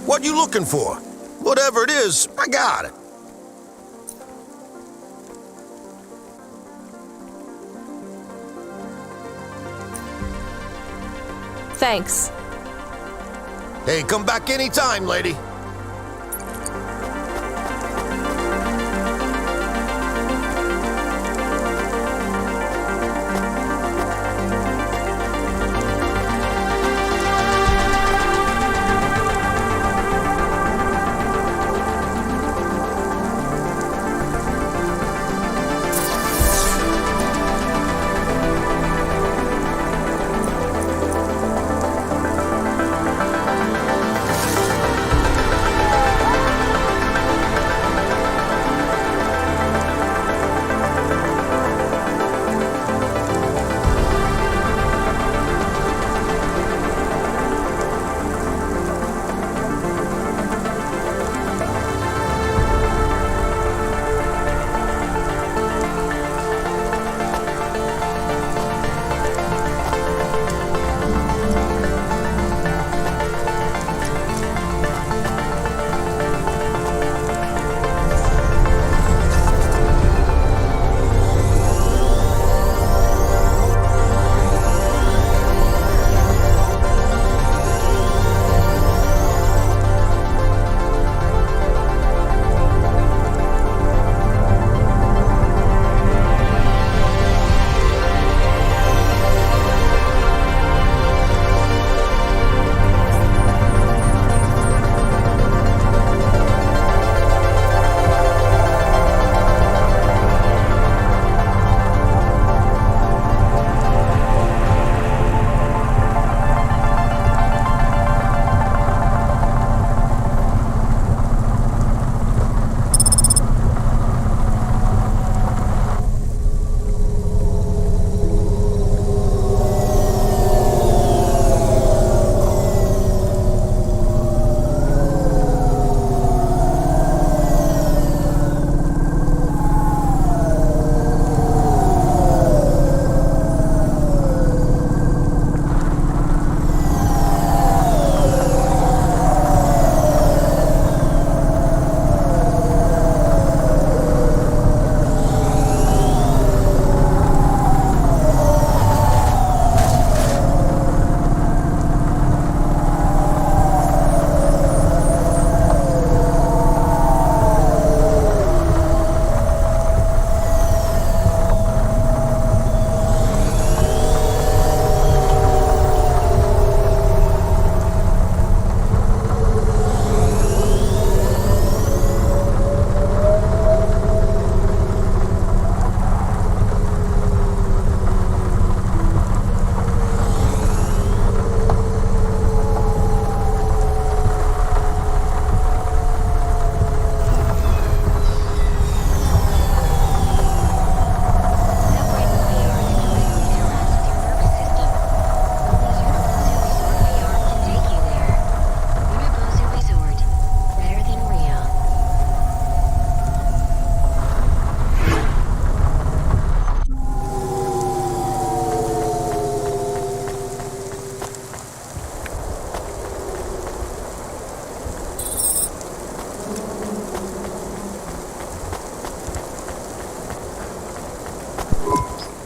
What you looking for? Whatever it is, I got it. Thanks. Hey, come back anytime, lady.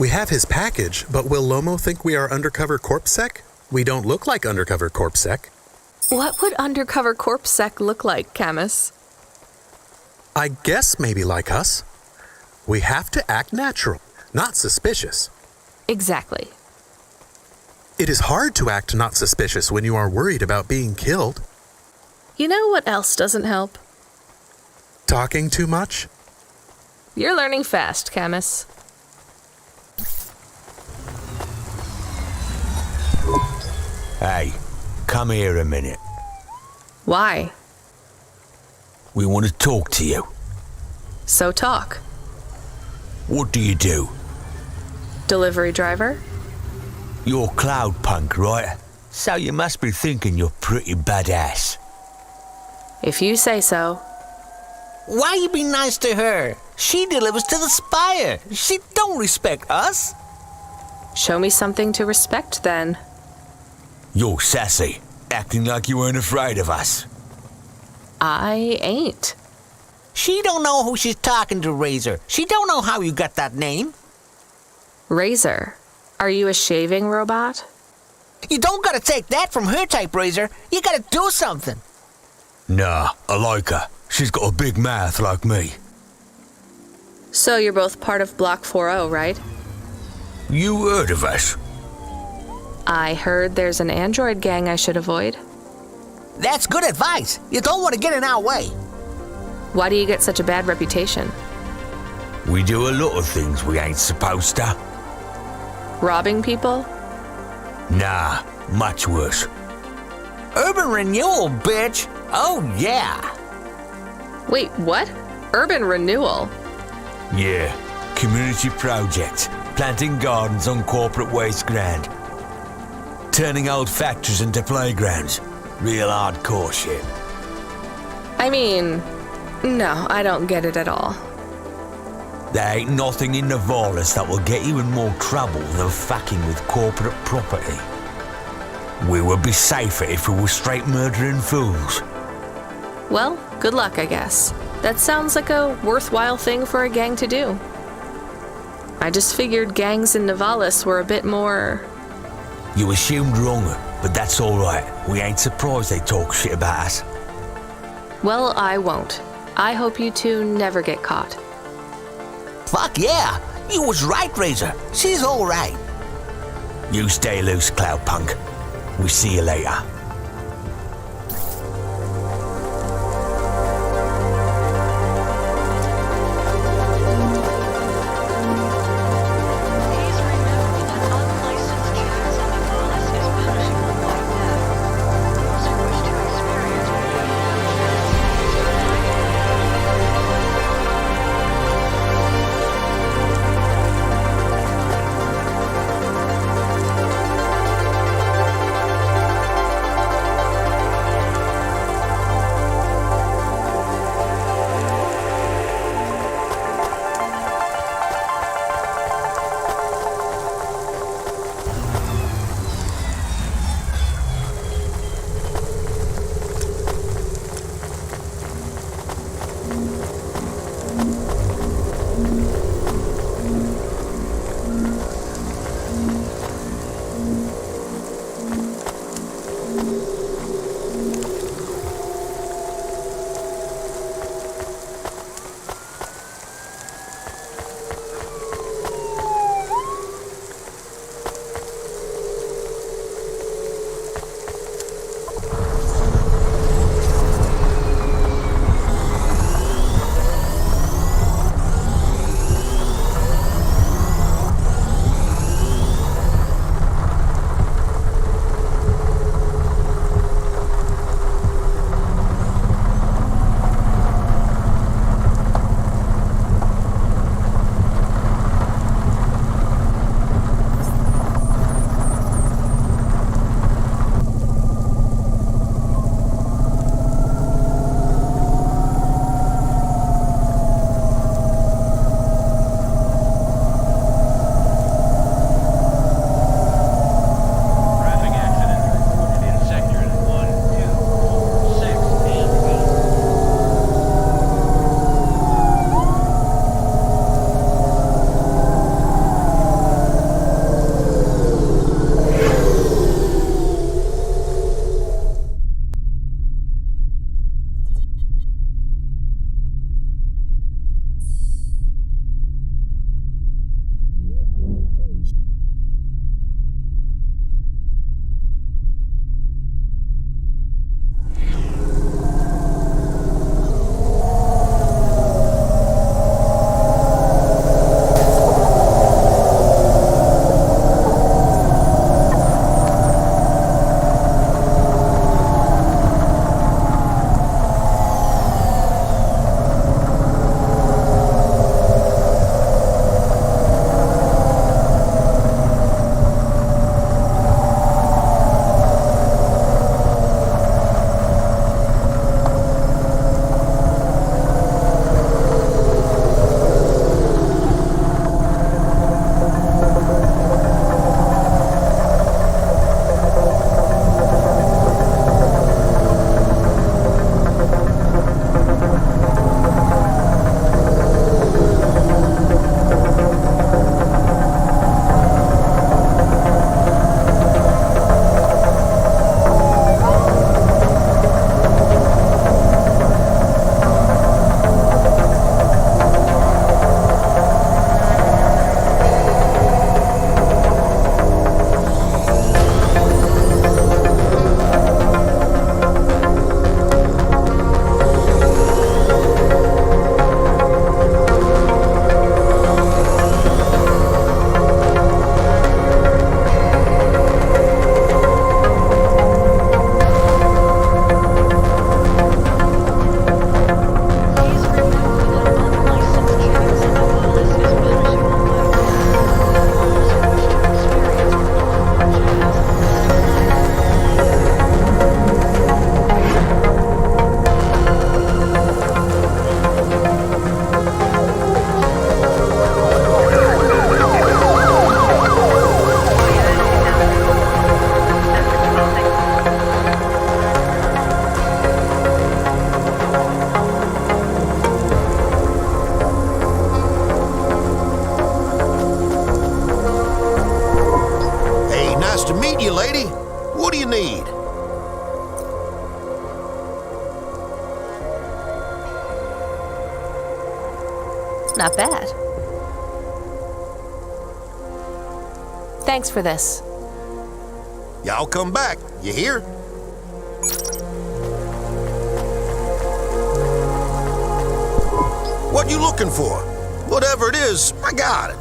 We have his package, but will Lomo think we are undercover CorpSec? We don't look like undercover CorpSec. What would undercover CorpSec look like, Camus? I guess maybe like us. We have to act natural, not suspicious. Exactly. It is hard to act not suspicious when you are worried about being killed. You know what else doesn't help? Talking too much? You're learning fast, Camus. Hey, come here a minute. Why? We want to talk to you. So talk. What do you do? Delivery driver? You're Cloudpunk, right? So you must be thinking you're pretty badass. If you say so. Why you be nice to her? She delivers to the Spire. She don't respect us. Show me something to respect, then. You're sassy, acting like you weren't afraid of us. I ain't. She don't know who she's talking to, Razor. She don't know how you got that name. Razor, are you a shaving robot? You don't gotta take that from her type, Razor. You gotta do something. Nah, I like her. She's got a big mouth like me. So you're both part of Block 40, right? You heard of us? I heard there's an android gang I should avoid. That's good advice. You don't want to get in our way. Why do you get such a bad reputation? We do a lot of things we ain't supposed to. Robbing people? Nah, much worse. Urban renewal, bitch. Oh, yeah. Wait, what? Urban renewal? Yeah, community projects, planting gardens on corporate waste ground, turning old factories into playgrounds. Real hardcore shit. I mean, no, I don't get it at all. There ain't nothing in the virus that will get you in more trouble than fucking with corporate property. We would be safer if we were straight murdering fools. Well, good luck, I guess. That sounds like a worthwhile thing for a gang to do. I just figured gangs in Nivalis were a bit more... You assumed wrong, but that's alright. We ain't surprised they talk shit about us. Well, I won't. I hope you two never get caught. Fuck yeah. You was right, Razor. She's all right. You stay loose, Cloudpunk. We see you later. Not bad. Thanks for this. Y'all come back. You hear? What you looking for? Whatever it is, I got it.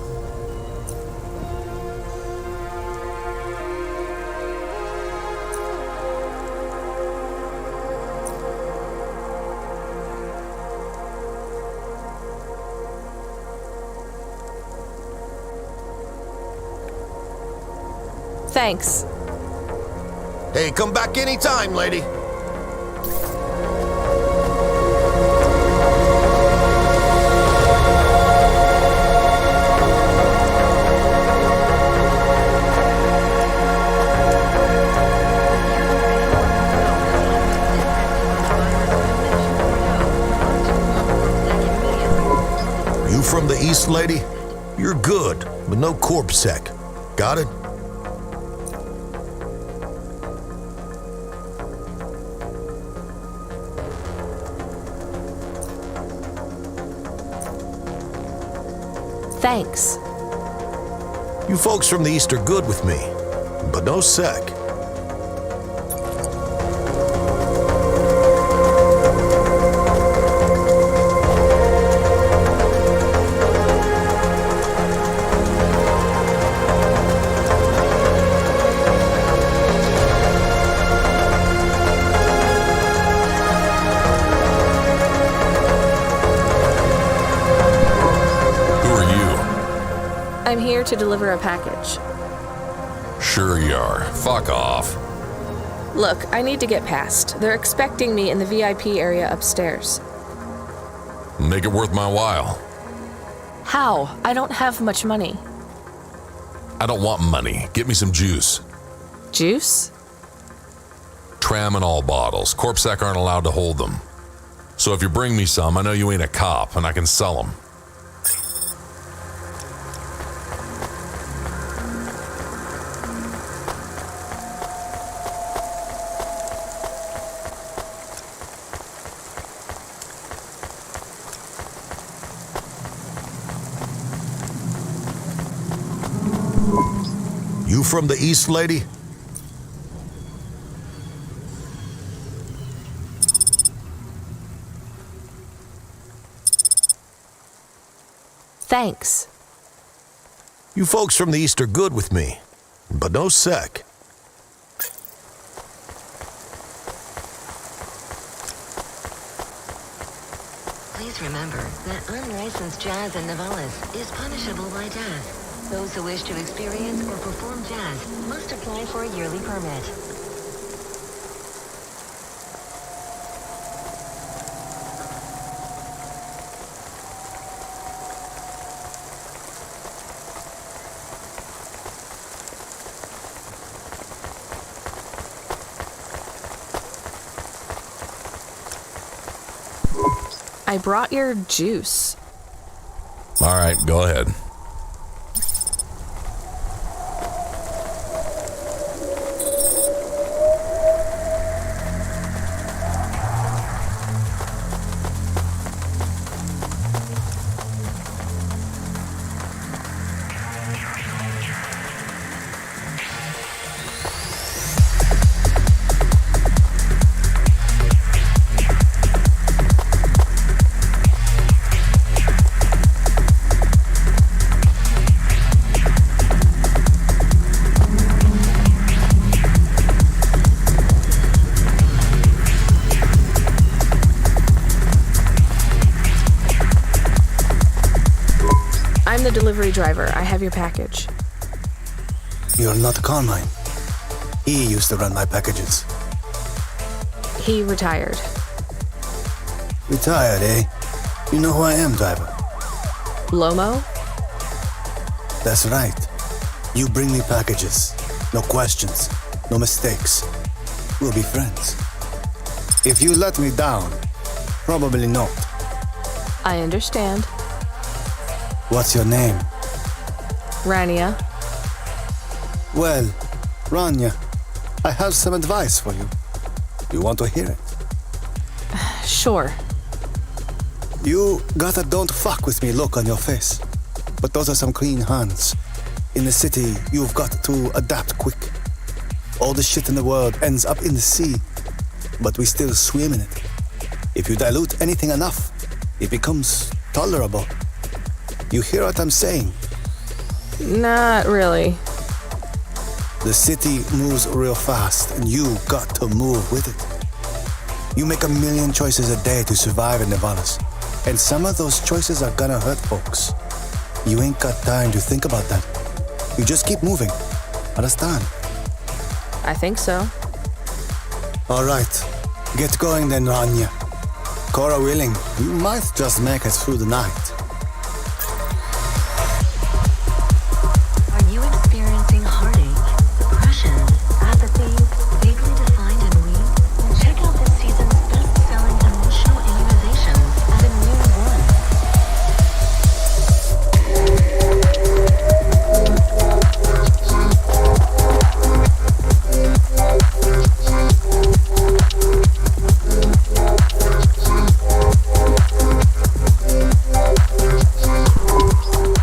Thanks. Hey, come back anytime, lady. You from the East, lady? You're good, but no corpsec. Got it? Thanks. You folks from the East are good with me, but no sec. I'm here to deliver a package. Sure you are. Fuck off. Look, I need to get past. They're expecting me in the VIP area upstairs. Make it worth my while. How? I don't have much money. I don't want money. Get me some juice. Juice? Tramadol bottles. Corpsec aren't allowed to hold them. So if you bring me some, I know you ain't a cop, and I can sell them. You from the East, lady? Thanks. You folks from the East are good with me, but no sec. Please remember that unlicensed jazz in Navalis is punishable by death. Those who wish to experience or perform jazz must apply for a yearly permit. I brought your juice. All right, go ahead. I'm the delivery driver. I have your package. You're not Carmine. He used to run my packages. He retired. Retired, eh? You know who I am, driver? Lomo? That's right. You bring me packages. No questions. No mistakes. We'll be friends. If you let me down, probably not. I understand. What's your name? Rania. Well, Rania, I have some advice for you. You want to hear it? Sure. You got a don't fuck with me look on your face. But those are some clean hands. In the city, you've got to adapt quick. All the shit in the world ends up in the sea, but we still swim in it. If you dilute anything enough, it becomes tolerable. You hear what I'm saying? Not really. The city moves real fast, and you got to move with it. You make a million choices a day to survive in Nevalis, and some of those choices are gonna hurt folks. You ain't got time to think about that. You just keep moving. Understand? I think so. All right. Get going then, Rania. Cora willing, you might just make it through the night. Are you experiencing heartache, depression, apathy, vaguely defined and weak? Then check out this season's best-selling emotional immunizations at Immune One.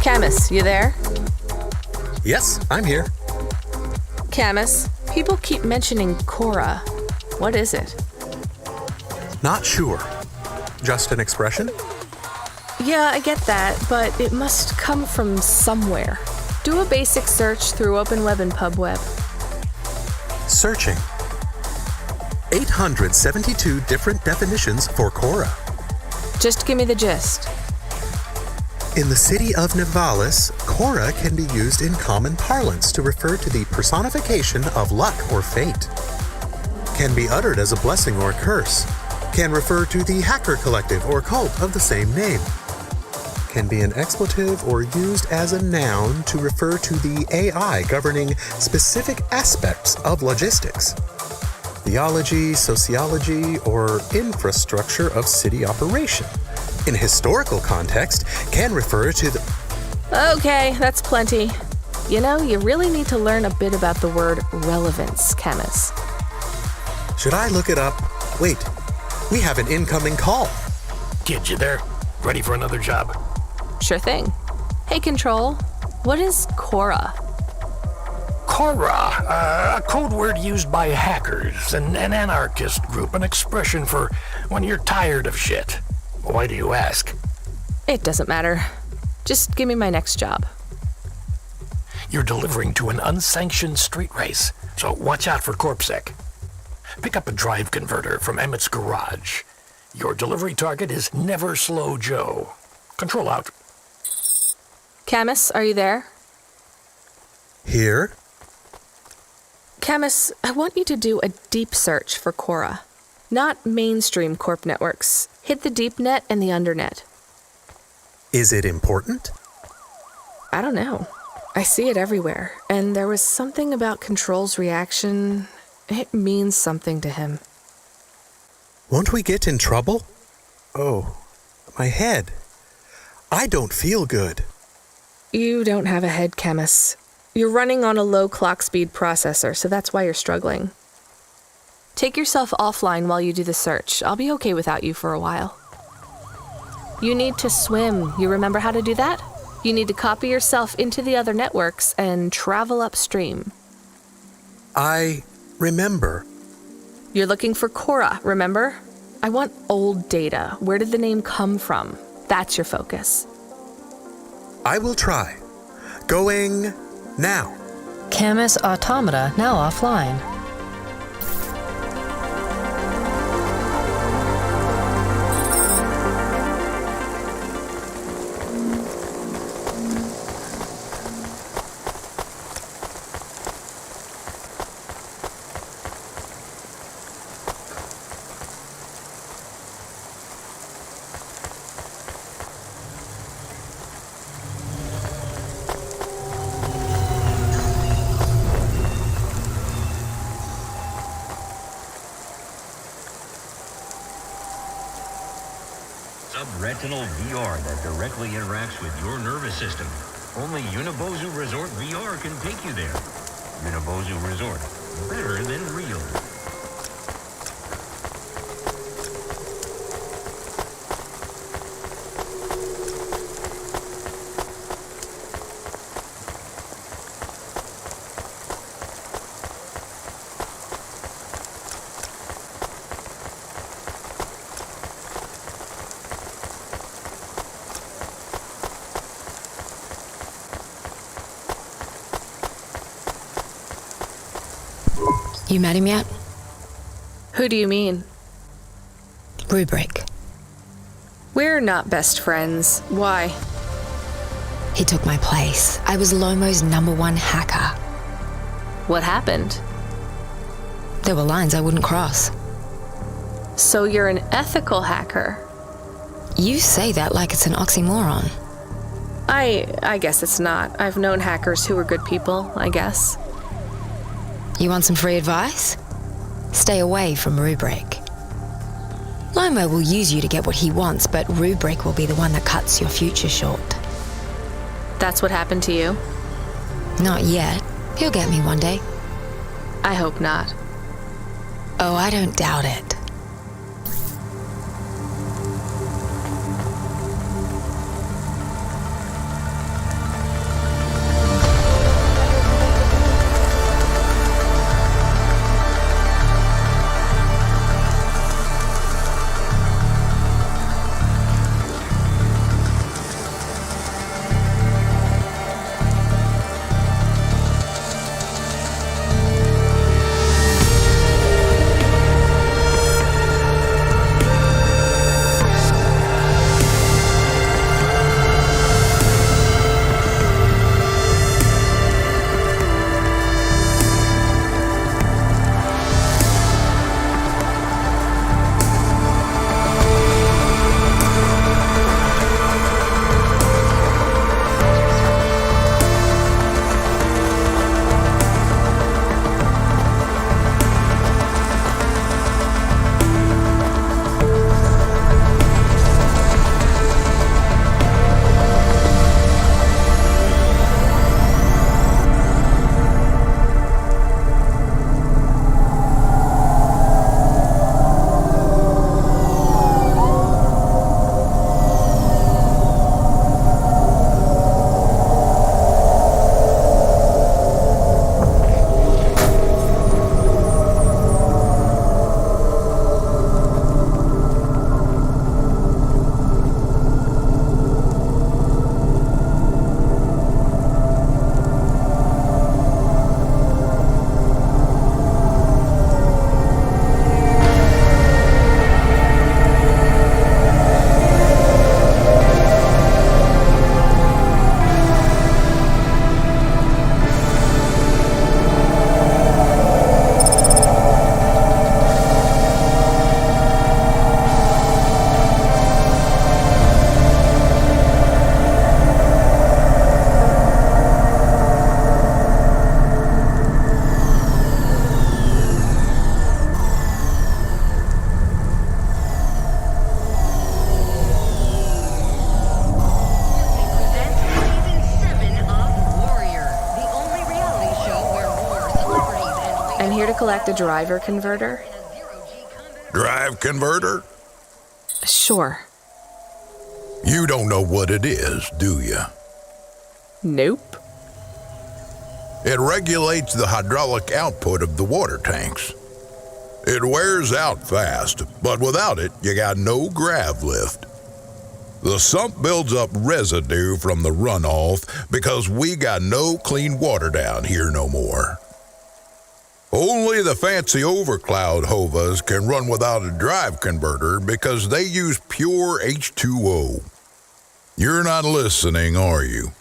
Camus, you there? Yes, I'm here. Camus, people keep mentioning Cora. What is it? Not sure. Just an expression? Yeah, I get that, but it must come from somewhere. Do a basic search through Open Web and PubWeb. Searching. 872 different definitions for Cora. Just give me the gist. In the city of Nevalis, Cora can be used in common parlance to refer to the personification of luck or fate. Can be uttered as a blessing or a curse. Can refer to the hacker collective or cult of the same name. Can be an expletive or used as a noun to refer to the AI governing specific aspects of logistics, theology, sociology, or infrastructure of city operation. In historical context, can refer to the... Okay, that's plenty. You know, you really need to learn a bit about the word relevance, Camus. Should I look it up? Wait, we have an incoming call. Kid, you there? Ready for another job? Sure thing. Hey, Control, what is Cora? Cora, a code word used by hackers, an anarchist group, an expression for when you're tired of shit. Why do you ask? It doesn't matter. Just give me my next job. You're delivering to an unsanctioned street race, so watch out for CorpSec. Pick up a drive converter from Emmett's garage. Your delivery target is Never Slow Joe. Control out. Camus, are you there? Here? Camus, I want you to do a deep search for Cora. Not mainstream corp networks. Hit the deep net and the undernet. Is it important? I don't know. I see it everywhere, and there was something about Control's reaction. It means something to him. Won't we get in trouble? Oh, my head. I don't feel good. You don't have a head, Camus. You're running on a low clock speed processor, so that's why you're struggling. Take yourself offline while you do the search. I'll be okay without you for a while. You need to swim. You remember how to do that? You need to copy yourself into the other networks and travel upstream. I remember. You're looking for Cora, remember? I want old data. Where did the name come from? That's your focus. I will try. Going now. Camus Automata now offline. Subretinal VR that directly interacts with your nervous system. Only Unibozu Resort VR can take you there. Unibozu Resort, better than real. You met him yet? Who do you mean? Rubric. We're not best friends. Why? He took my place. I was Lomo's #1 hacker. What happened? There were lines I wouldn't cross. So you're an ethical hacker? You say that like it's an oxymoron. I guess it's not. I've known hackers who were good people, I guess. You want some free advice? Stay away from Rubric. Lomo will use you to get what he wants, but Rubric will be the one that cuts your future short. That's what happened to you? Not yet. He'll get me one day. I hope not. Oh, I don't doubt it. Here to collect a driver converter? Drive converter? Sure. You don't know what it is, do you? Nope. It regulates the hydraulic output of the water tanks. It wears out fast, but without it, you got no grav lift. The sump builds up residue from the runoff because we got no clean water down here no more. Only the fancy overcloud hovas can run without a drive converter because they use pure H2O. You're not listening, are you?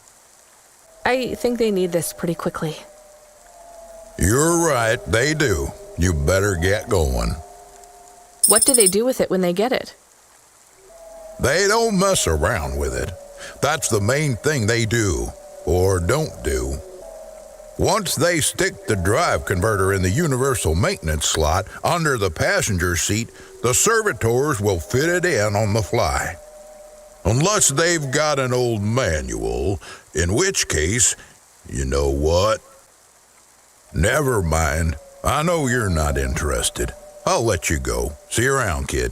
I think they need this pretty quickly. You're right, they do. You better get going. What do they do with it when they get it? They don't mess around with it. That's the main thing they do, or don't do. Once they stick the drive converter in the universal maintenance slot under the passenger seat, the servitors will fit it in on the fly. Unless they've got an old manual, in which case, you know what? Never mind. I know you're not interested. I'll let you go. See you around, kid.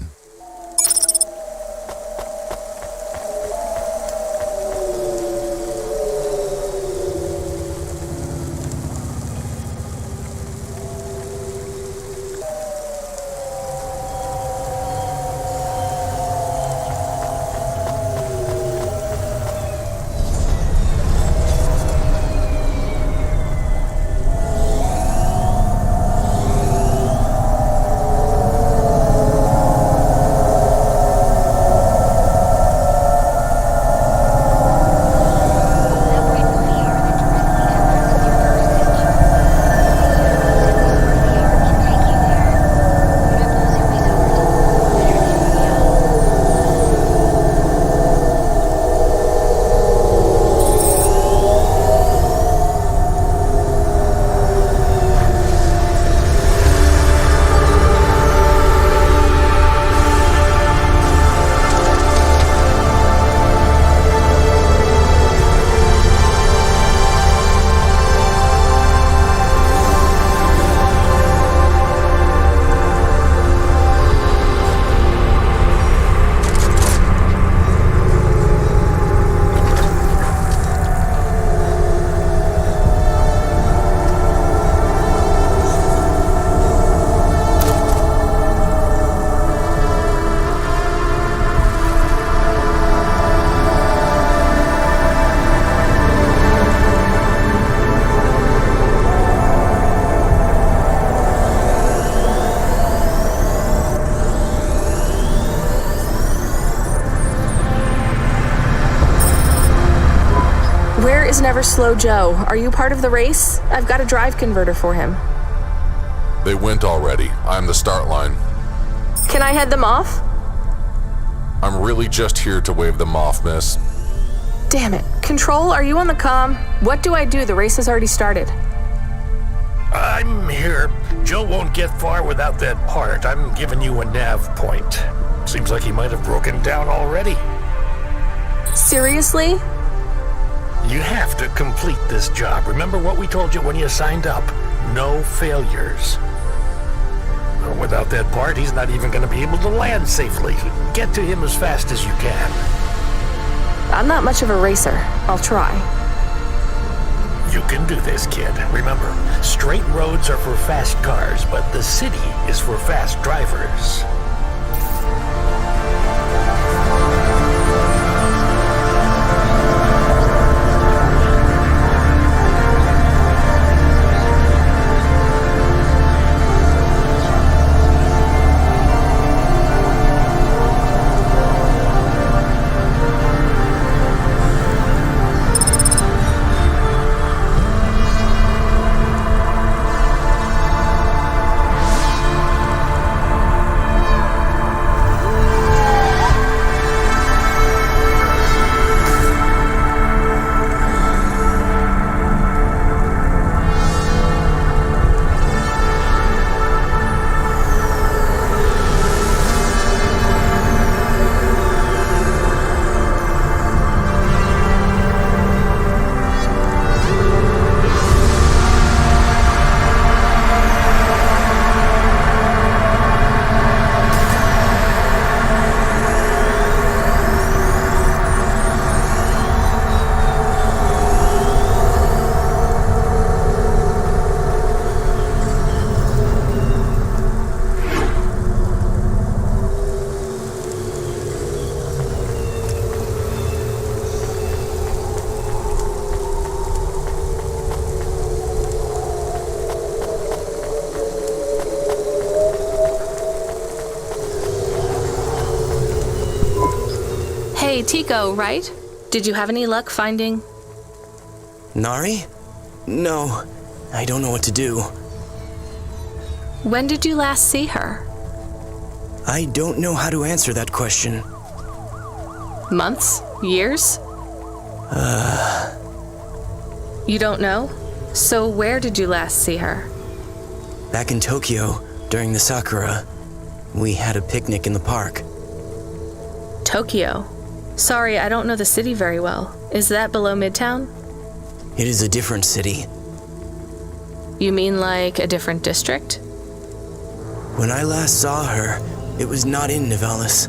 is Never Slow Joe. Are you part of the race? I've got a drive converter for him. They went already. I'm the start line. Can I head them off? I'm really just here to wave them off, miss. Damn it. Control, are you on the comm? What do I do? The race has already started. I'm here. Joe won't get far without that part. I'm giving you a nav point. Seems like he might have broken down already. Seriously? You have to complete this job. Remember what we told you when you signed up. No failures. Without that part, he's not even going to be able to land safely. Get to him as fast as you can. I'm not much of a racer. I'll try. You can do this, kid. Remember, straight roads are for fast cars, but the city is for fast drivers. Hey, Tico, right? Did you have any luck finding... Nari? No, I don't know what to do. When did you last see her? I don't know how to answer that question. Months? Years? You don't know? So where did you last see her? Back in Tokyo, during the Sakura, we had a picnic in the park. Tokyo? Sorry, I don't know the city very well. Is that below Midtown? It is a different city. You mean like a different district? When I last saw her, it was not in Nivalis.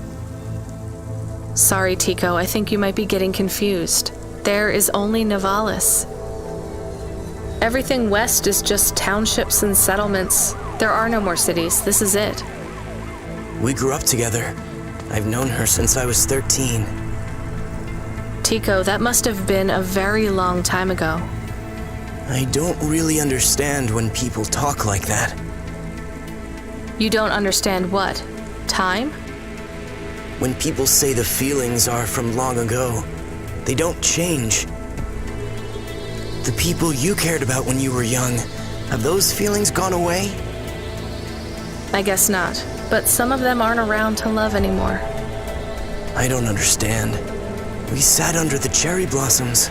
Sorry, Tico, I think you might be getting confused. There is only Nivalis. Everything west is just townships and settlements. There are no more cities. This is it. We grew up together. I've known her since I was 13. Tico, that must have been a very long time ago. I don't really understand when people talk like that. You don't understand what? Time? When people say the feelings are from long ago, they don't change. The people you cared about when you were young, have those feelings gone away? I guess not, but some of them aren't around to love anymore. I don't understand. We sat under the cherry blossoms.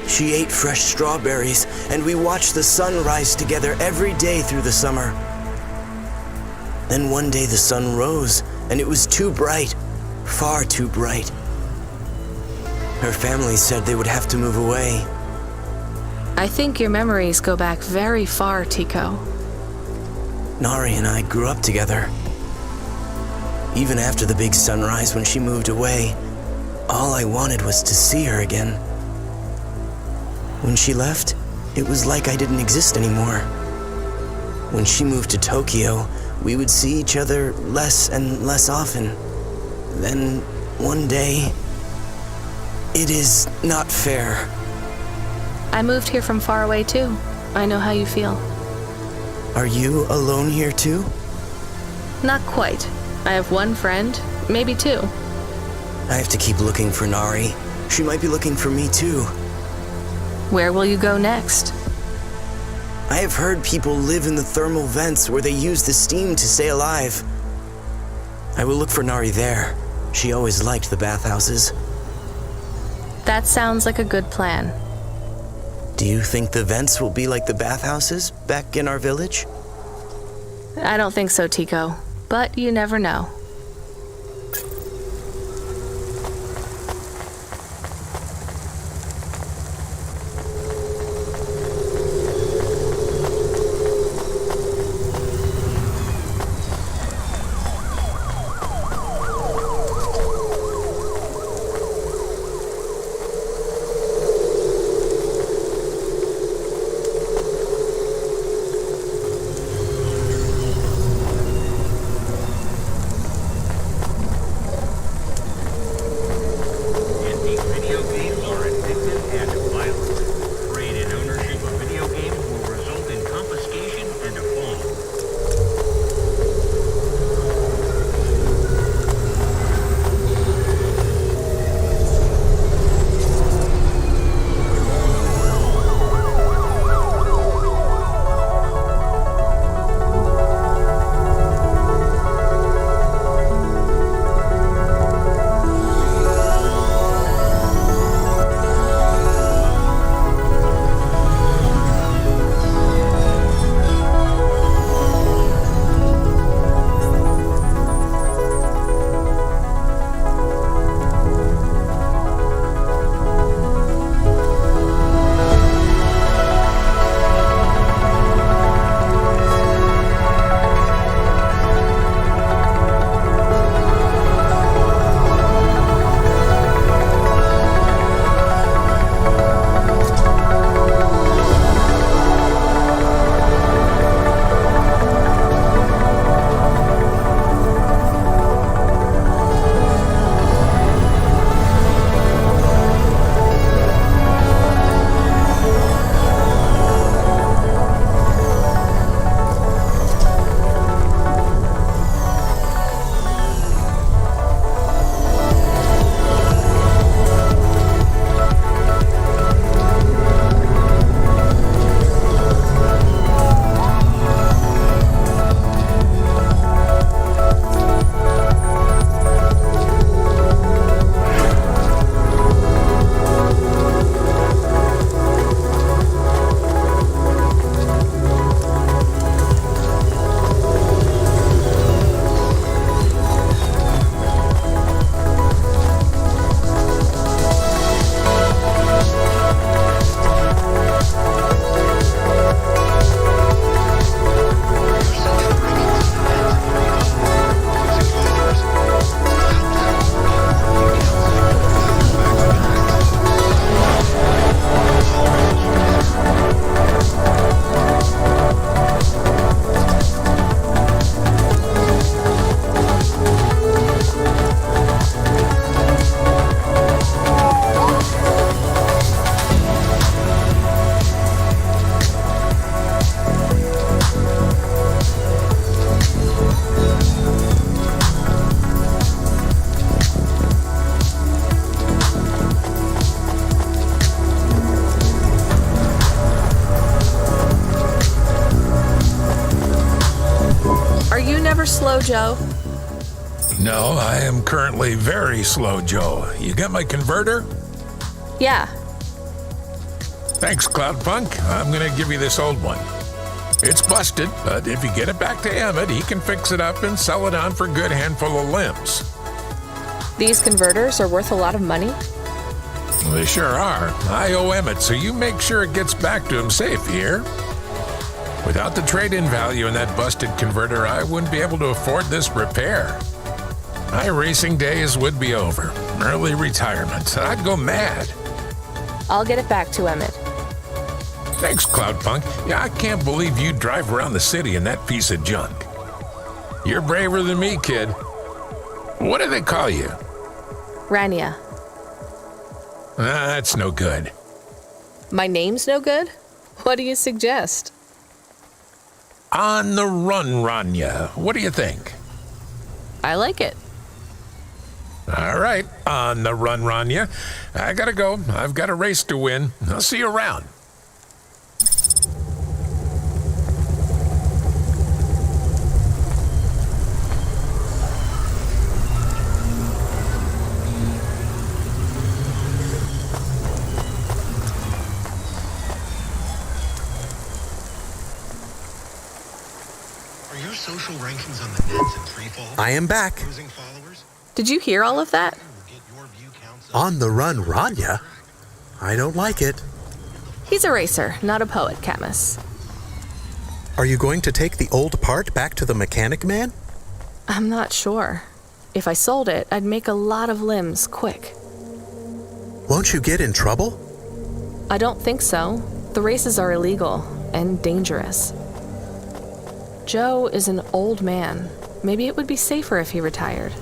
She ate fresh strawberries, and we watched the sun rise together every day through the summer. Then one day the sun rose, and it was too bright, far too bright. Her family said they would have to move away. I think your memories go back very far, Tico. Nari and I grew up together. Even after the big sunrise when she moved away, all I wanted was to see her again. When she left, it was like I didn't exist anymore. When she moved to Tokyo, we would see each other less and less often. Then, one day... It is not fair. I moved here from far away too. I know how you feel. Are you alone here too? Not quite. I have one friend, maybe two. I have to keep looking for Nari. She might be looking for me too. Where will you go next? I have heard people live in the thermal vents where they use the steam to stay alive. I will look for Nari there. She always liked the bathhouses. That sounds like a good plan. Do you think the vents will be like the bathhouses back in our village? I don't think so, Tico, but you never know. Slow Joe? No, I am currently very slow, Joe. You got my converter? Yeah. Thanks, Cloudpunk. I'm gonna give you this old one. It's busted, but if you get it back to Emmett, he can fix it up and sell it on for a good handful of limbs. These converters are worth a lot of money? They sure are. I owe Emmett, so you make sure it gets back to him safe here. Without the trade-in value in that busted converter, I wouldn't be able to afford this repair. My racing days would be over. Early retirement. I'd go mad. I'll get it back to Emmett. Thanks, Cloudpunk. Yeah, I can't believe you drive around the city in that piece of junk. You're braver than me, kid. What do they call you? Rania. That's no good. My name's no good? What do you suggest? On the run, Rania. What do you think? I like it. All right, on the run, Rania. I gotta go. I've got a race to win. I'll see you around. Are your social rankings on the nets in freefall? I am back. Did you hear all of that? On the run, Rania? I don't like it. He's a racer, not a poet, Camus. Are you going to take the old part back to the mechanic man? I'm not sure. If I sold it, I'd make a lot of limbs quick. Won't you get in trouble? I don't think so. The races are illegal and dangerous. Joe is an old man. Maybe it would be safer if he retired.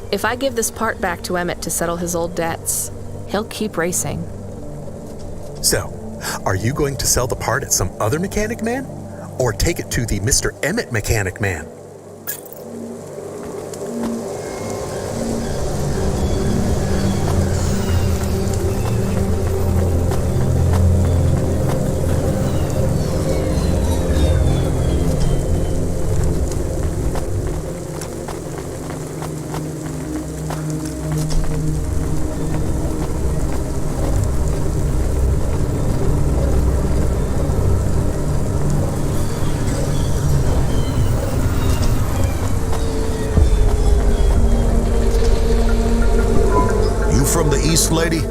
If I give this part back to Emmett to settle his old debts, he'll keep racing. So, are you going to sell the part at some other mechanic man? Or take it to the Mr. Emmett mechanic man? From the east, lady?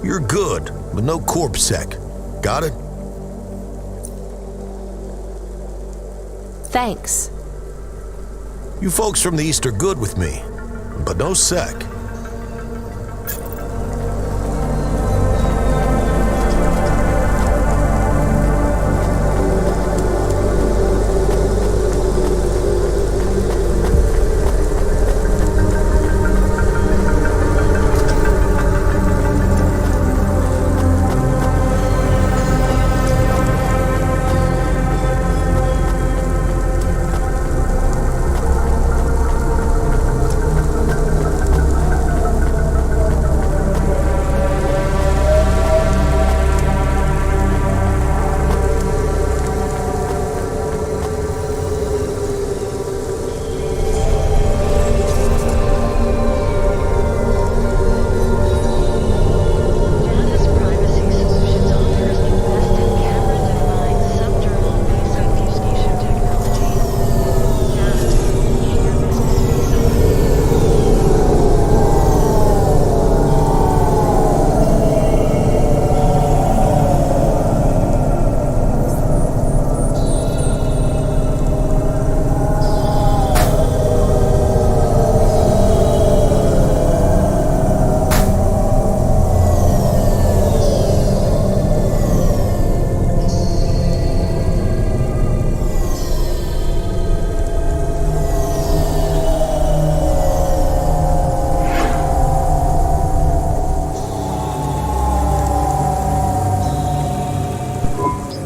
You're good, but no corpsec. Got it? Thanks. You folks from the east are good with me, but no sec.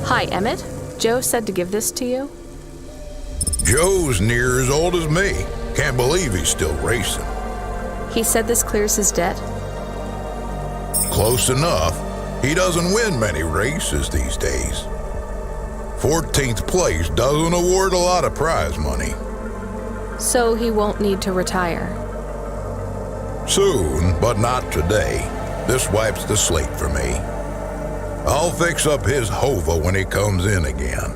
Hi, Emmett. Joe said to give this to you. Joe's near as old as me. Can't believe he's still racing. He said this clears his debt? Close enough. He doesn't win many races these days. 14th place doesn't award a lot of prize money. So he won't need to retire. Soon, but not today. This wipes the slate for me. I'll fix up his hova when he comes in again.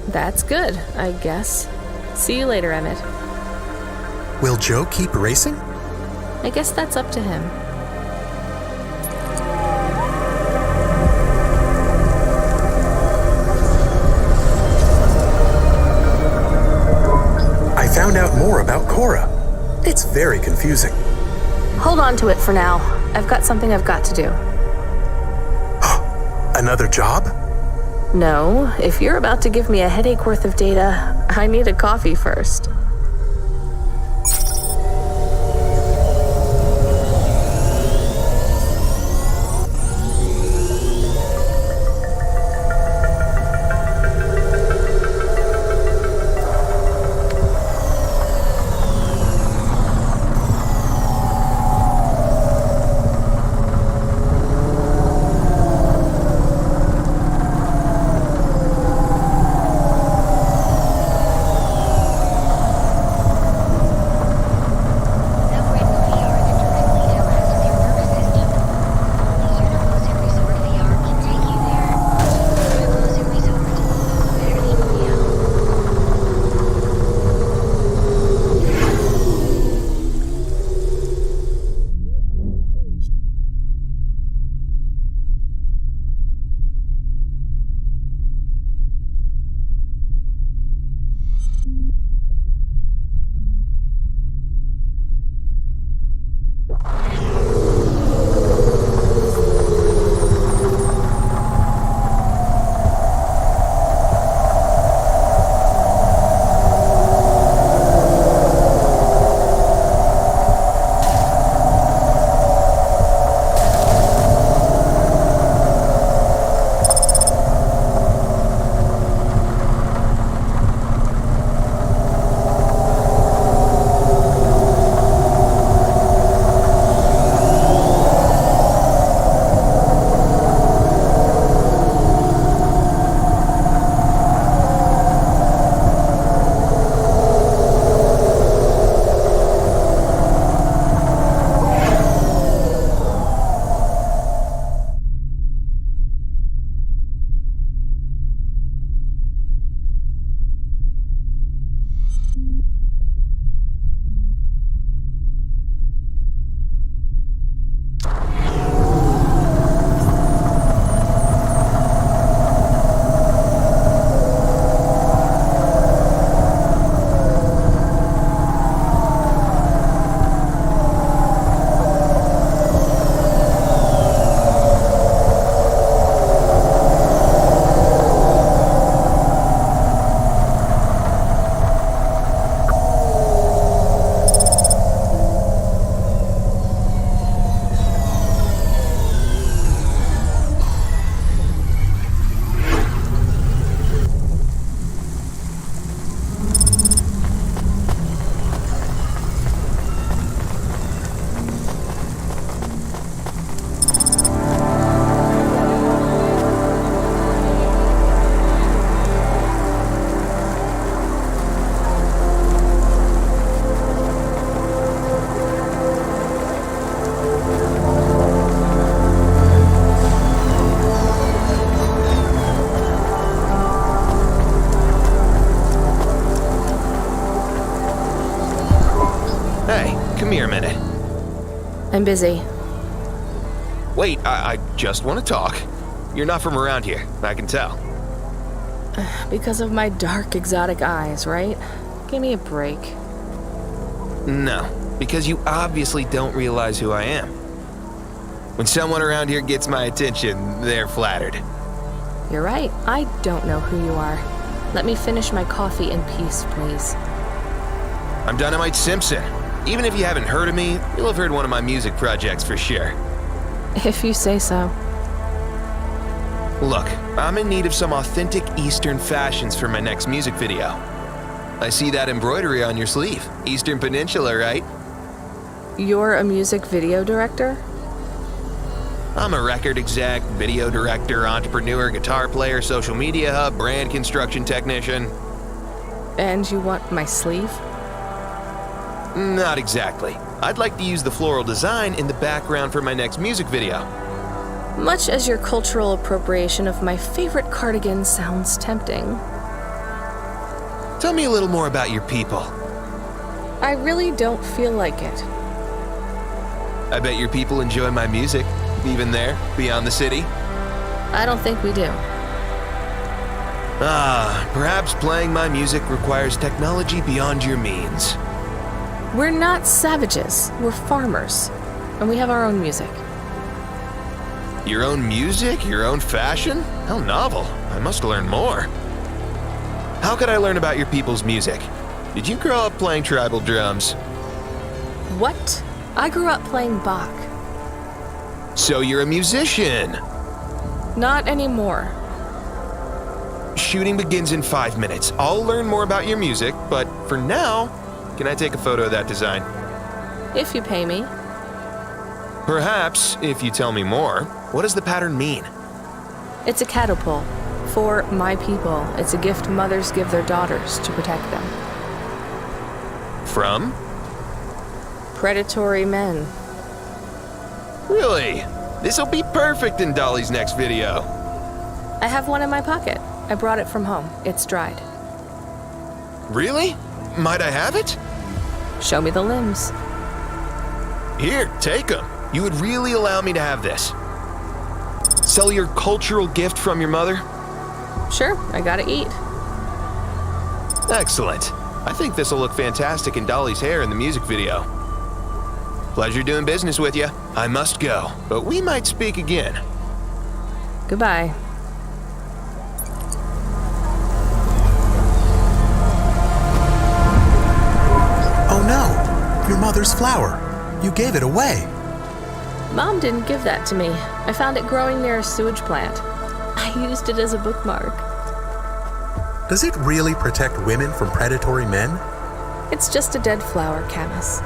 That's good, I guess. See you later, Emmett. Will Joe keep racing? I guess that's up to him. I found out more about Cora. It's very confusing. Hold on to it for now. I've got something I've got to do. Another job? No, if you're about to give me a headache worth of data, I need a coffee first. minute? I'm busy. Wait, I just want to talk. You're not from around here, I can tell. Because of my dark, exotic eyes, right? Give me a break. No, because you obviously don't realize who I am. When someone around here gets my attention, they're flattered. You're right. I don't know who you are. Let me finish my coffee in peace, please. I'm Dynamite Simpson. Even if you haven't heard of me, you'll have heard one of my music projects for sure. If you say so. Look, I'm in need of some authentic Eastern fashions for my next music video. I see that embroidery on your sleeve. Eastern Peninsula, right? You're a music video director? I'm a record exec, video director, entrepreneur, guitar player, social media hub, brand construction technician. And you want my sleeve? Not exactly. I'd like to use the floral design in the background for my next music video. Much as your cultural appropriation of my favorite cardigan sounds tempting. Tell me a little more about your people. I really don't feel like it. I bet your people enjoy my music, even there, beyond the city. I don't think we do. Perhaps playing my music requires technology beyond your means. We're not savages. We're farmers. And we have our own music. Your own music? Your own fashion? How novel. I must learn more. How could I learn about your people's music? Did you grow up playing tribal drums? What? I grew up playing Bach. So you're a musician? Not anymore. Shooting begins in 5 minutes. I'll learn more about your music, but for now, can I take a photo of that design? If you pay me. Perhaps, if you tell me more. What does the pattern mean? It's a catapult. For my people, it's a gift mothers give their daughters to protect them. From? Predatory men. Really? This'll be perfect in Dolly's next video. I have one in my pocket. I brought it from home. It's dried. Really? Might I have it? Show me the limbs. Here, take them. You would really allow me to have this? Sell your cultural gift from your mother? Sure, I gotta eat. Excellent. I think this'll look fantastic in Dolly's hair in the music video. Pleasure doing business with you. I must go, but we might speak again. Goodbye. Oh no! Your mother's flower. You gave it away. Mom didn't give that to me. I found it growing near a sewage plant. I used it as a bookmark. Does it really protect women from predatory men? It's just a dead flower, Camus.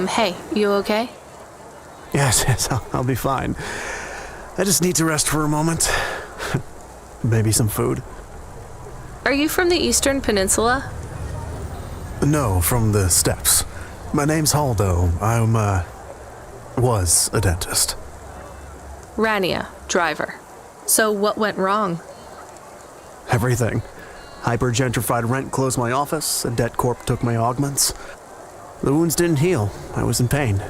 Hey, you okay? Yes, I'll be fine. I just need to rest for a moment. Maybe some food. Are you from the Eastern Peninsula? No, from the steppes. My name's Haldo. Was a dentist. Rania, driver. So what went wrong? Everything. Hyper-gentrified rent closed my office, a debt corp took my augments. The wounds didn't heal. I was in pain.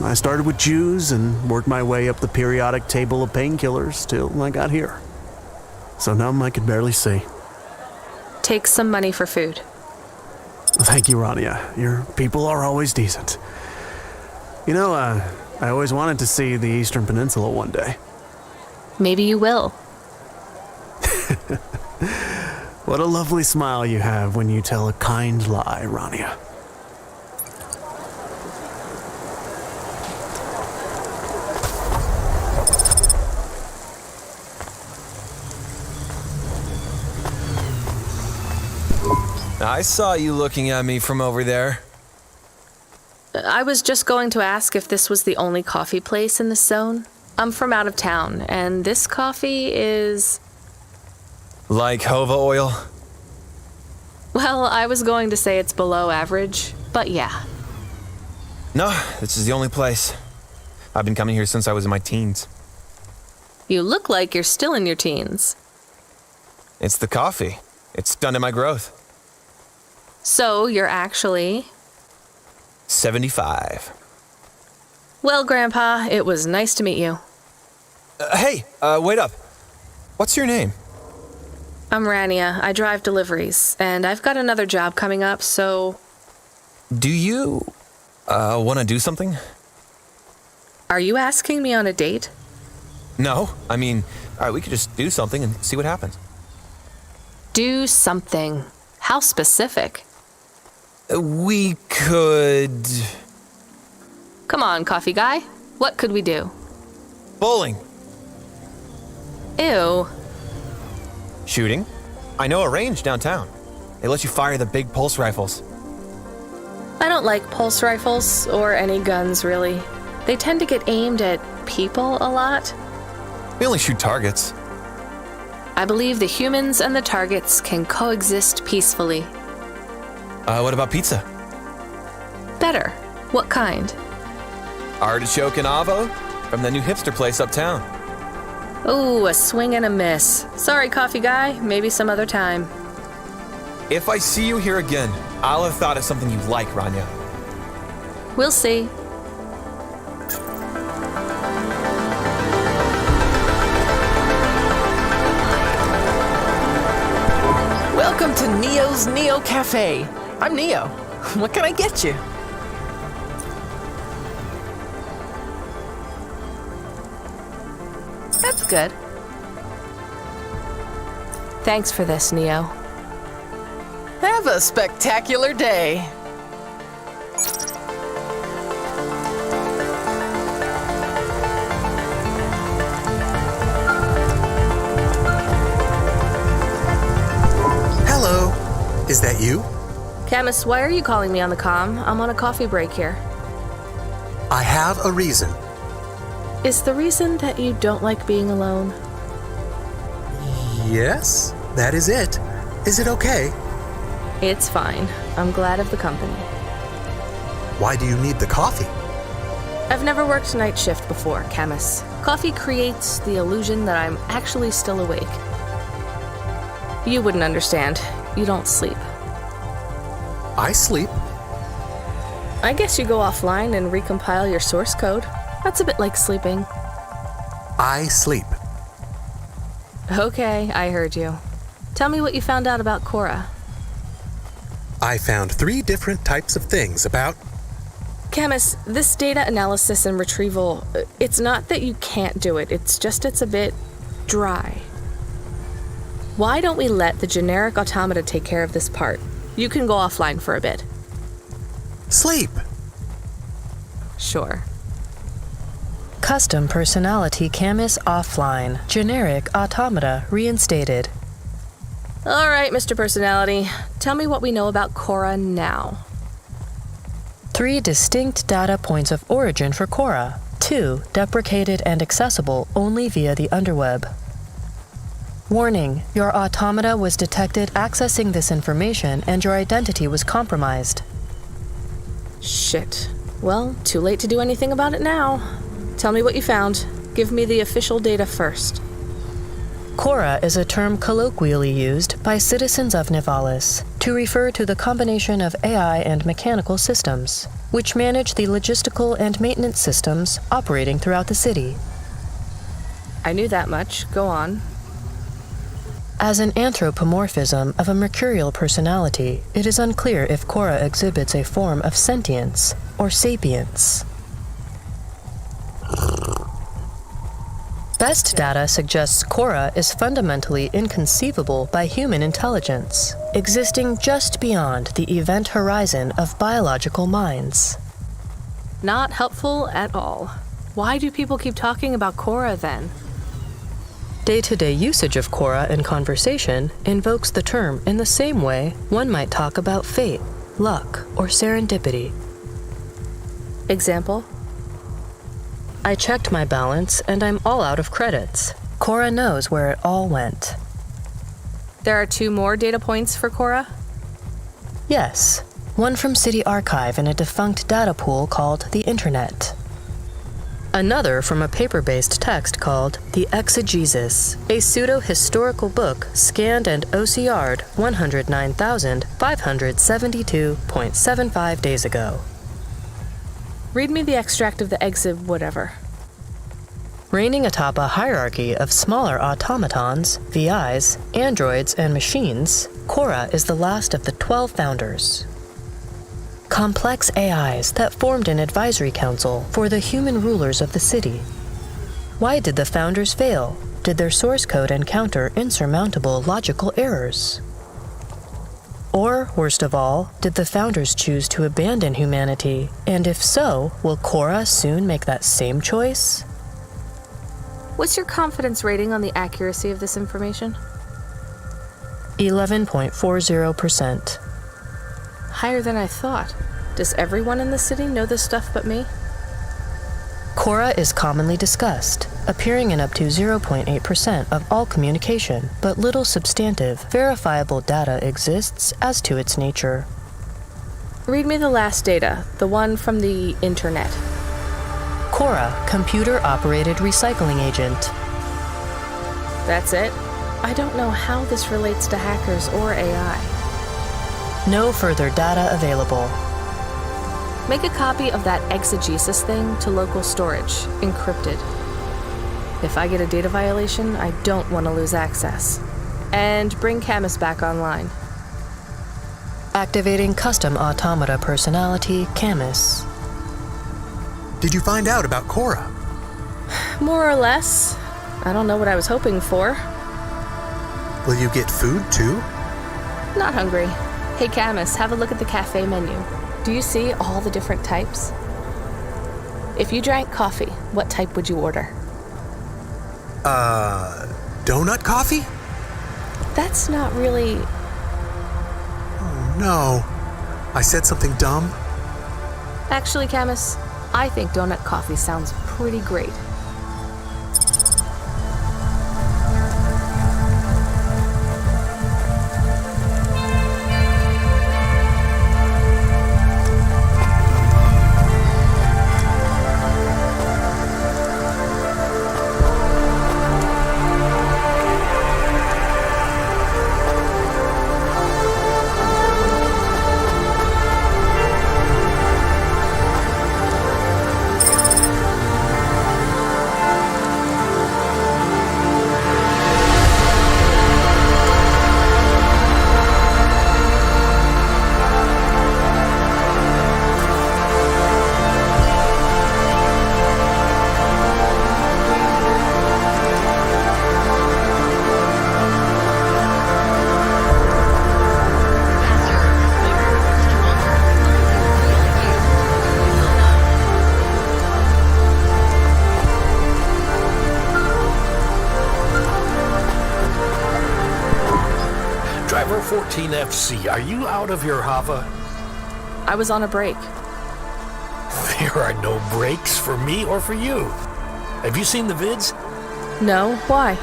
I started with Jews and worked my way up the periodic table of painkillers till I got here. So numb I could barely see. Take some money for food. Thank you, Rania. Your people are always decent. You know, I always wanted to see the Eastern Peninsula one day. Maybe you will. What a lovely smile you have when you tell a kind lie, Rania. I saw you looking at me from over there. I was just going to ask if this was the only coffee place in this zone. I'm from out of town, and this coffee is... Like Hova oil? Well, I was going to say it's below average, but yeah. No, this is the only place. I've been coming here since I was in my teens. You look like you're still in your teens. It's the coffee. It's stunted my growth. So, you're actually... 75. Well, Grandpa, it was nice to meet you. Hey, wait up. What's your name? I'm Rania. I drive deliveries, and I've got another job coming up, so... Do you, want to do something? Are you asking me on a date? No, I mean, we could just do something and see what happens. Do something. How specific? We could... Come on, coffee guy. What could we do? Bowling. Ew. Shooting. I know a range downtown. They let you fire the big pulse rifles. I don't like pulse rifles, or any guns, really. They tend to get aimed at people a lot. We only shoot targets. I believe the humans and the targets can coexist peacefully. What about pizza? Better. What kind? Artichoke and avo from the new hipster place uptown. Ooh, a swing and a miss. Sorry, coffee guy. Maybe some other time. If I see you here again, I'll have thought of something you like, Rania. We'll see. Welcome to Neo's Neo Cafe. I'm Neo. What can I get you? That's good. Thanks for this, Neo. Have a spectacular day. Hello. Is that you? Camus, why are you calling me on the comm? I'm on a coffee break here. I have a reason. Is the reason that you don't like being alone? Yes, that is it. Is it okay? It's fine. I'm glad of the company. Why do you need the coffee? I've never worked night shift before, Camus. Coffee creates the illusion that I'm actually still awake. You wouldn't understand. You don't sleep. I sleep. I guess you go offline and recompile your source code. That's a bit like sleeping. I sleep. Okay, I heard you. Tell me what you found out about Cora. I found 3 different types of things about... Camus, this data analysis and retrieval, it's not that you can't do it, it's just it's a bit dry. Why don't we let the generic automata take care of this part? You can go offline for a bit. Sleep. Sure. Custom personality Camus offline. Generic automata reinstated. All right, Mr. Personality. Tell me what we know about Cora now. 3 distinct data points of origin for Cora. 2 deprecated and accessible only via the underweb. Warning, your automata was detected accessing this information and your identity was compromised. Shit. Well, too late to do anything about it now. Tell me what you found. Give me the official data first. Cora is a term colloquially used by citizens of Nivalis to refer to the combination of AI and mechanical systems, which manage the logistical and maintenance systems operating throughout the city. I knew that much. Go on. As an anthropomorphism of a mercurial personality, it is unclear if Cora exhibits a form of sentience or sapience. Best data suggests Cora is fundamentally inconceivable by human intelligence, existing just beyond the event horizon of biological minds. Not helpful at all. Why do people keep talking about Cora then? Day-to-day usage of Quora in conversation invokes the term in the same way one might talk about fate, luck, or serendipity. Example? I checked my balance and I'm all out of credits. Quora knows where it all went. There are 2 more data points for Quora? Yes, one from City Archive in a defunct data pool called the Internet. Another from a paper-based text called The Exegesis, a pseudo-historical book scanned and OCR'd 109,572.75 days ago. Read me the extract of the exib whatever. Reigning atop a hierarchy of smaller automatons, VIs, androids, and machines, Quora is the last of the 12 founders. Complex AIs that formed an advisory council for the human rulers of the city. Why did the founders fail? Did their source code encounter insurmountable logical errors? Or, worst of all, did the founders choose to abandon humanity? And if so, will Quora soon make that same choice? What's your confidence rating on the accuracy of this information? 11.40%. Higher than I thought. Does everyone in the city know this stuff but me? Quora is commonly discussed, appearing in up to 0.8% of all communication, but little substantive, verifiable data exists as to its nature. Read me the last data, the one from the Internet. Quora, computer-operated recycling agent. That's it? I don't know how this relates to hackers or AI. No further data available. Make a copy of that exegesis thing to local storage, encrypted. If I get a data violation, I don't want to lose access. And bring Camus back online. Activating custom automata personality, Camus. Did you find out about Quora? More or less. I don't know what I was hoping for. Will you get food too? Not hungry. Hey Camus, have a look at the cafe menu. Do you see all the different types? If you drank coffee, what type would you order? Donut coffee? That's not really... Oh no. I said something dumb? Actually, Camus, I think donut coffee sounds pretty great. Driver 14FC, are you out of your Hava? I was on a break. There are no breaks for me or for you. Have you seen the vids? No, why?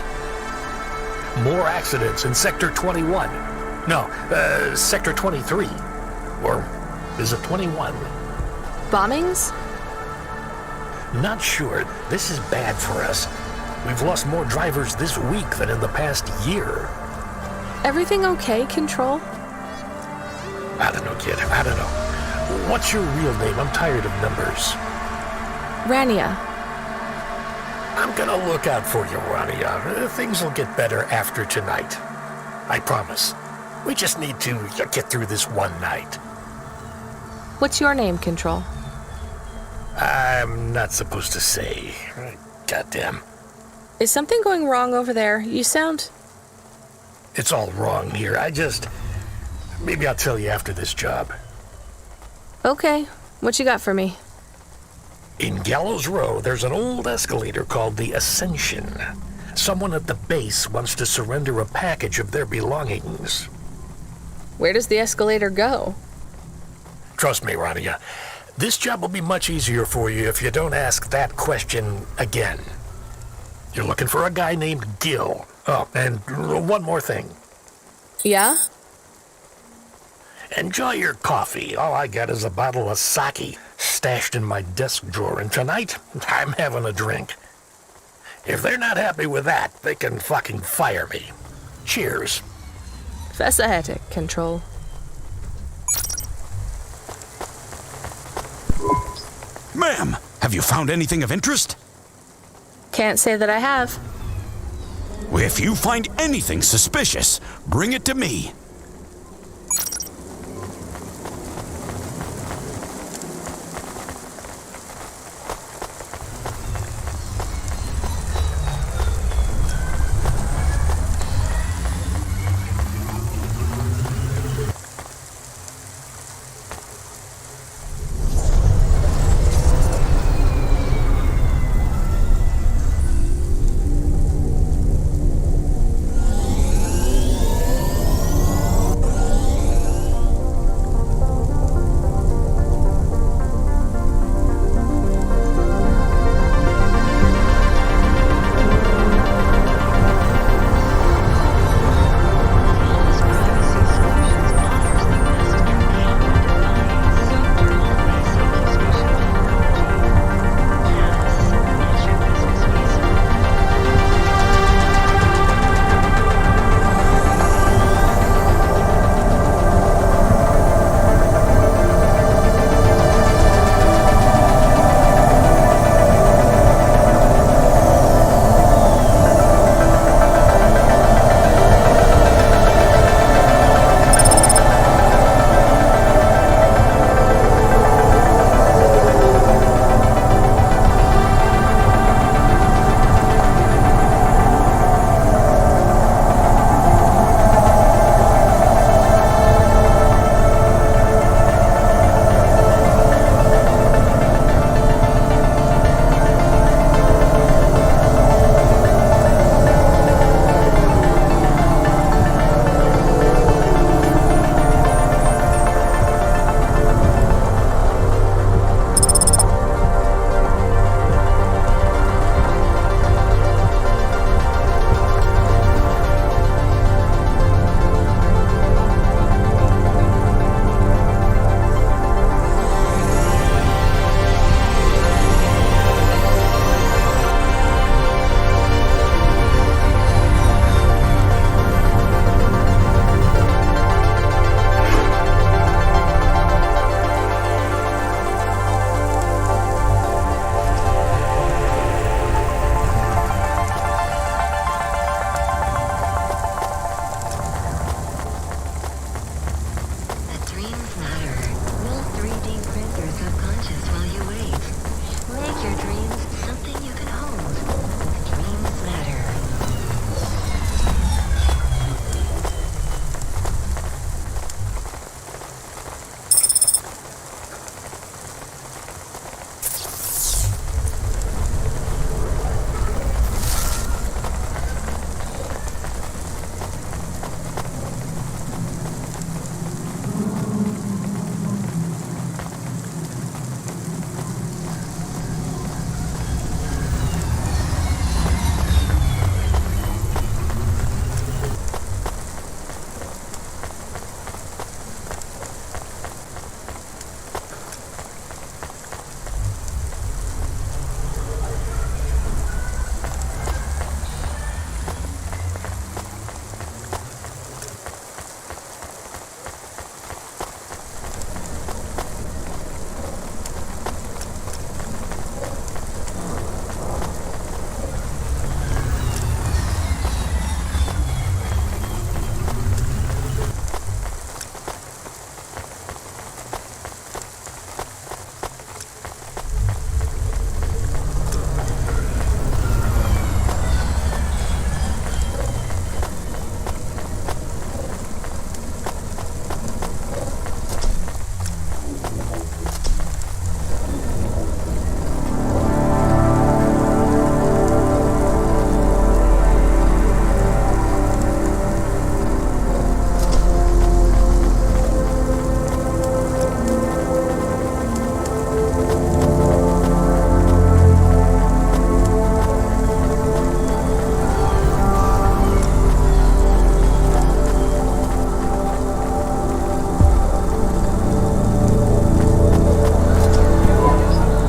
More accidents in Sector 21. No, Sector 23. Or is it 21? Bombings? Not sure. This is bad for us. We've lost more drivers this week than in the past year. Everything okay, Control? I don't know, kid. I don't know. What's your real name? I'm tired of numbers. Rania. I'm gonna look out for you, Rania. Things will get better after tonight. I promise. We just need to get through this one night. What's your name, Control? I'm not supposed to say. Goddamn. Is something going wrong over there? You sound... It's all wrong here. Maybe I'll tell you after this job. Okay. What you got for me? In Gallows Row, there's an old escalator called the Ascension. Someone at the base wants to surrender a package of their belongings. Where does the escalator go? Trust me, Rania. This job will be much easier for you if you don't ask that question again. You're looking for a guy named Gil. Oh, and one more thing. Yeah? Enjoy your coffee. All I got is a bottle of sake stashed in my desk drawer, and tonight I'm having a drink. If they're not happy with that, they can fucking fire me. Cheers. Fesahetic control. Ma'am, have you found anything of interest? Can't say that I have. If you find anything suspicious, bring it to me.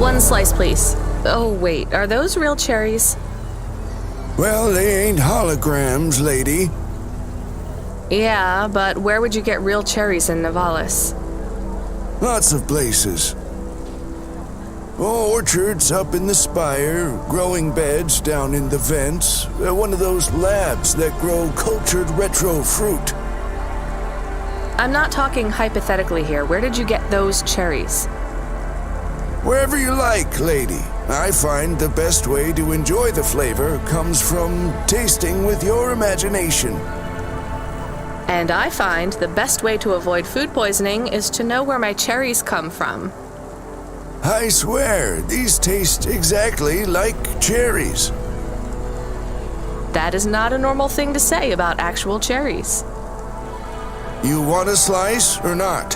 One slice, please. Oh, wait, are those real cherries? Well, they ain't holograms, lady. Yeah, but where would you get real cherries in Navalis? Lots of places. Orchards up in the spire, growing beds down in the vents, one of those labs that grow cultured retro fruit. I'm not talking hypothetically here. Where did you get those cherries? Wherever you like, lady. I find the best way to enjoy the flavor comes from tasting with your imagination. And I find the best way to avoid food poisoning is to know where my cherries come from. I swear, these taste exactly like cherries. That is not a normal thing to say about actual cherries. You want a slice or not?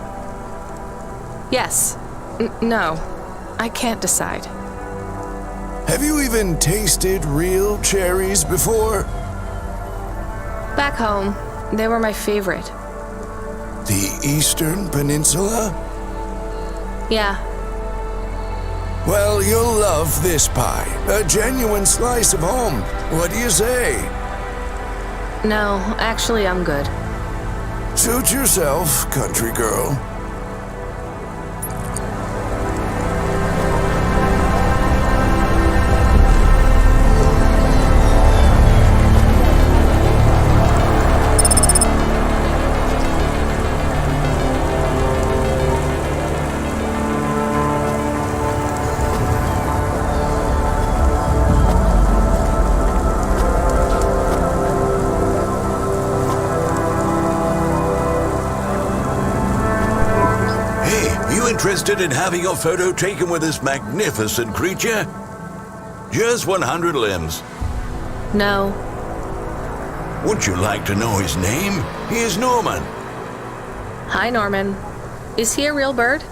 Yes. No. I can't decide. Have you even tasted real cherries before? Back home, they were my favorite. The Eastern Peninsula? Yeah. Well, you'll love this pie. A genuine slice of home. What do you say? No, actually, I'm good. Suit yourself, country girl. Interested in having your photo taken with this magnificent creature? Just 100 limbs. No. Would you like to know his name? He is Norman. Hi, Norman. Is he a real bird?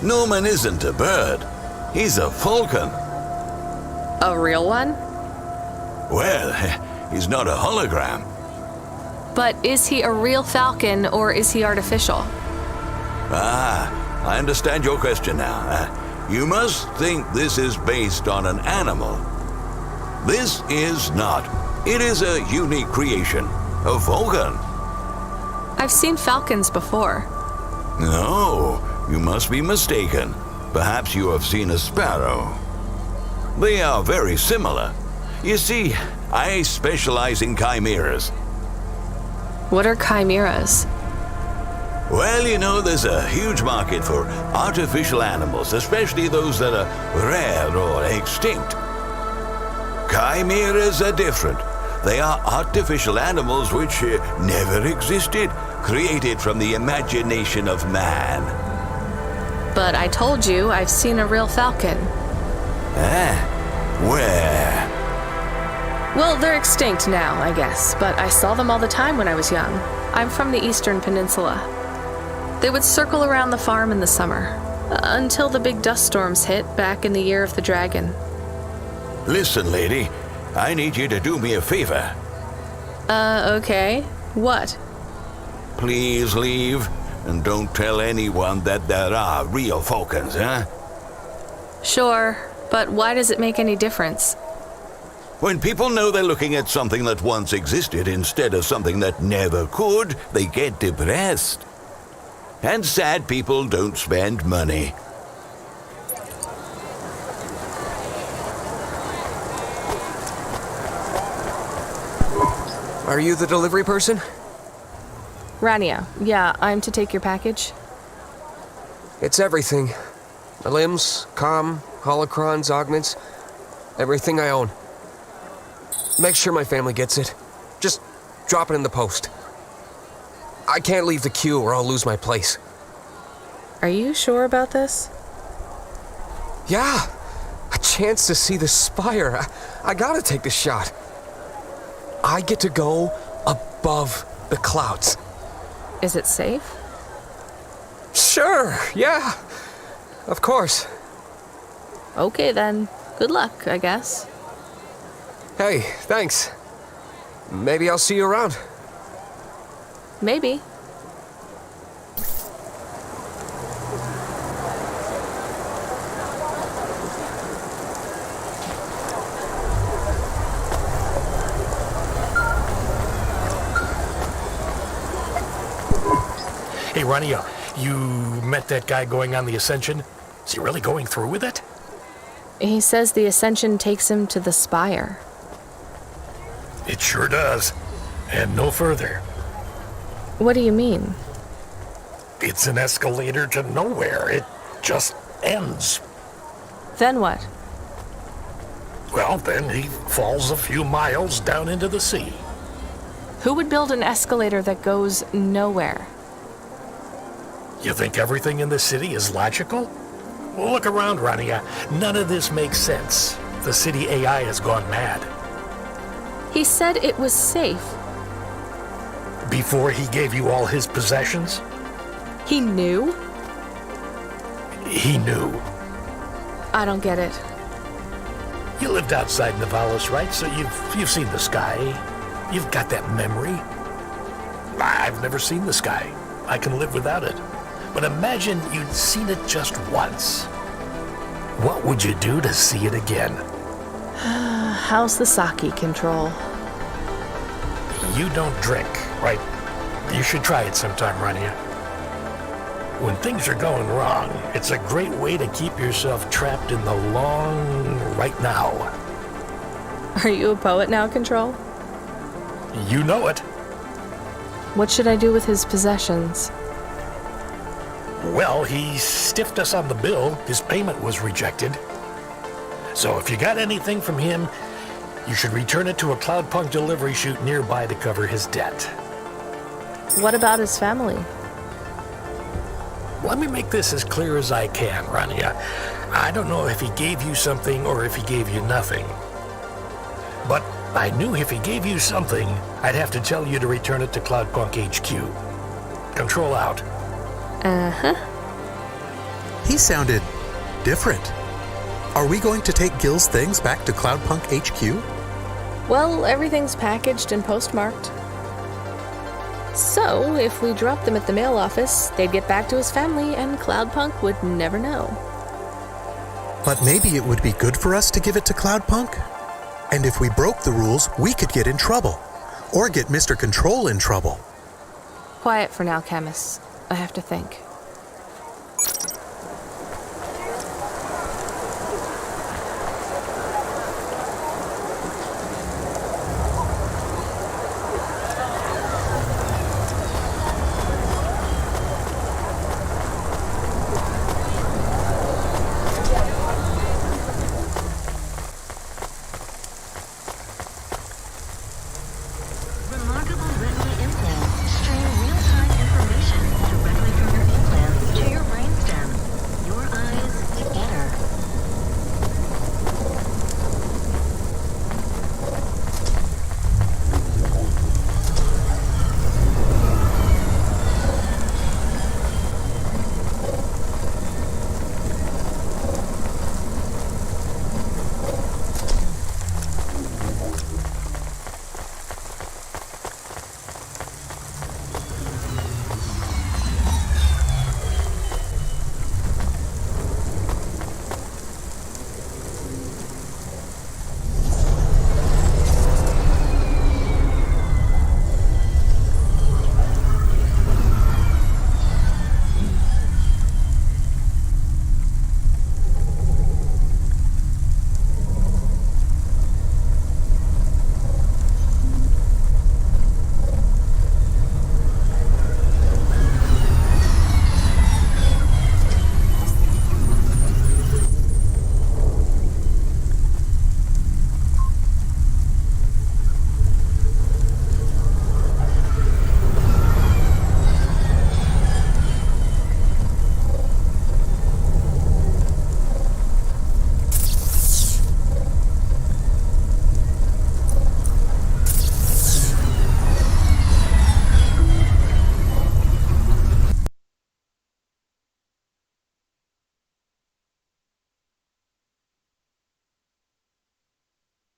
Norman isn't a bird. He's a falcon. A real one? Well, he's not a hologram. But is he a real falcon or is he artificial? I understand your question now. You must think this is based on an animal. This is not. It is a unique creation. A falcon. I've seen falcons before. No, you must be mistaken. Perhaps you have seen a sparrow. They are very similar. You see, I specialize in chimeras. What are chimeras? Well, you know, there's a huge market for artificial animals, especially those that are rare or extinct. Chimeras are different. They are artificial animals which never existed, created from the imagination of man. But I told you I've seen a real falcon. Where? Well, they're extinct now, I guess, but I saw them all the time when I was young. I'm from the Eastern Peninsula. They would circle around the farm in the summer, until the big dust storms hit back in the year of the dragon. Listen, lady, I need you to do me a favor. Okay. What? Please leave, and don't tell anyone that there are real falcons, huh? Sure, but why does it make any difference? When people know they're looking at something that once existed instead of something that never could, they get depressed. And sad people don't spend money. Are you the delivery person? Rania, yeah, I'm to take your package. It's everything. My limbs, holocrons, augments, everything I own. Make sure my family gets it. Just drop it in the post. I can't leave the queue or I'll lose my place. Are you sure about this? Yeah, a chance to see the spire. I gotta take the shot. I get to go above the clouds. Is it safe? Sure, yeah. Of course. Okay then. Good luck, I guess. Hey, thanks. Maybe I'll see you around. Maybe. Hey, Ronnie, you met that guy going on the Ascension? Is he really going through with it? He says the Ascension takes him to the Spire. It sure does. And no further. What do you mean? It's an escalator to nowhere. It just ends. Then what? Well, then he falls a few miles down into the sea. Who would build an escalator that goes nowhere? You think everything in the city is logical? Well, look around, Ronnie. None of this makes sense. The city AI has gone mad. He said it was safe. Before he gave you all his possessions? He knew? He knew. I don't get it. You lived outside Nivalis, right? So you've seen the sky. You've got that memory. I've never seen the sky. I can live without it. But imagine you'd seen it just once. What would you do to see it again? How's the sake control? You don't drink, right? You should try it sometime, Rania. When things are going wrong, it's a great way to keep yourself trapped in the long right now. Are you a poet now, Control? You know it. What should I do with his possessions? Well, he stiffed us on the bill. His payment was rejected. So if you got anything from him, you should return it to a Cloudpunk delivery chute nearby to cover his debt. What about his family? Let me make this as clear as I can, Rania. I don't know if he gave you something or if he gave you nothing. But I knew if he gave you something, I'd have to tell you to return it to Cloudpunk HQ. Control out. Uh-huh. He sounded different. Are we going to take Gil's things back to Cloudpunk HQ? Well, everything's packaged and postmarked. So, if we dropped them at the mail office, they'd get back to his family and Cloudpunk would never know. But maybe it would be good for us to give it to Cloudpunk? And if we broke the rules, we could get in trouble. Or get Mr. Control in trouble. Quiet for now, Camus. I have to think.